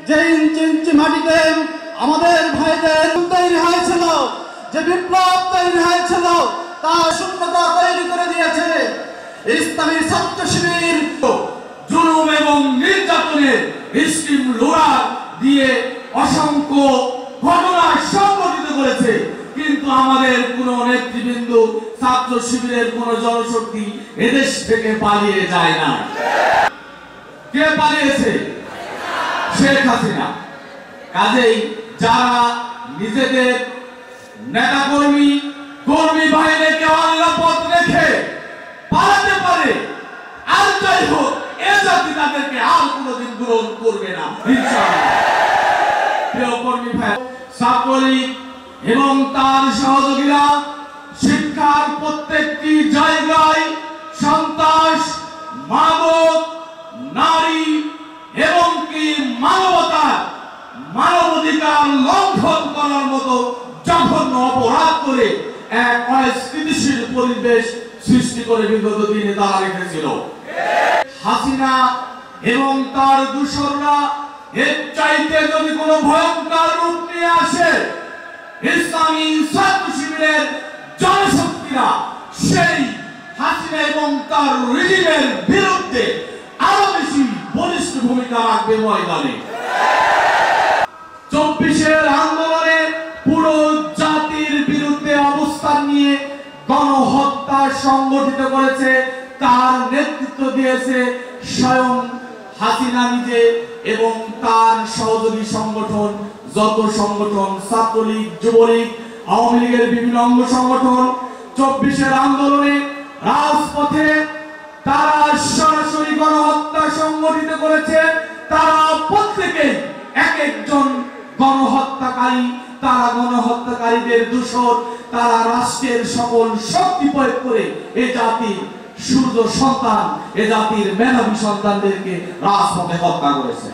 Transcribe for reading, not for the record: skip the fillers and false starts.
যে ইঞ্চি ইঞ্চি মাটিতে আমাদের ভাইদের তৈরি হয়েছিল, যে বিপ্লব তৈরি হয়েছিল, তা শূন্যতা তৈরি করে দিয়েছে। ইসলামী ছাত্র শিবির জুলুম এবং নির্যাতনের স্টিম লোড়া দিয়ে অসংখ্য ঘটনা সংঘটিত করেছে, কিন্তু আমাদের কোন নেতৃবৃন্দ, ছাত্র শিবিরের কোন জনশক্তি এদেশ থেকে পালিয়ে যায় না। কে পালিয়েছে? শেখ হাসিনা। কাজেই যারা নিজেদের নেতা কর্মী বাহিনীকে অনিরাপদ রেখে পালাতে পারে, আর যাই হোক, এ জাতি তাদেরকে আর কোনোদিন গ্রহণ করবে না ইনশাআল্লাহ। প্রিয় কর্মী ভাই, ছাত্রলীগ এবং তার সহযোগীরা শিক্ষার প্রত্যেকটি জায়গায় সন্ত্রাস, মাদক, নারী এবং কি মানবাধিকার লঙ্ঘন করার মতো জঘন্য অপরাধ করে এক অস্থিতিশীল পরিবেশ সৃষ্টি করে বিগত দিনে তারা রেখেছিল। হাসিনা এবং তার দূষররা এর চাইতে যদি কোনো ভয়ঙ্কর রূপ নিয়ে আসে, ইসলামী ছাত্র শিবিরের জনশক্তিরা সেই হাসিনা এবং তার রিজিমের বিরুদ্ধে আরো বেশি বলিষ্ঠ ভূমিকা রাখবে ময়দানে। 24-এর আন্দোলনে পুরো জাতির বিরুদ্ধে অবস্থান নিয়ে গণহত্যা সংগঠিত করেছে, তার নেতৃত্ব দিয়েছে স্বয়ং হাসিনা নিজে এবং তার সহযোগী সংগঠন, যত সংগঠন, ছাত্রলীগ, যুবলীগ, আওয়ামী লীগের বিভিন্ন অঙ্গ সংগঠন। 24-এর আন্দোলনে রাজপথে তারা সরাসরি গণহত্যা সংগঠিত করেছে। তারা প্রত্যেকে এক একজন গণহত্যাকারী, তারা গণহত্যাকারীদের দূষর, তারা রাষ্ট্রের সকল শক্তি প্রয়োগ করে এ জাতির সূর্য সন্তান, এ জাতির মেধাবী সন্তানদেরকে রাজপথে হত্যা করেছে।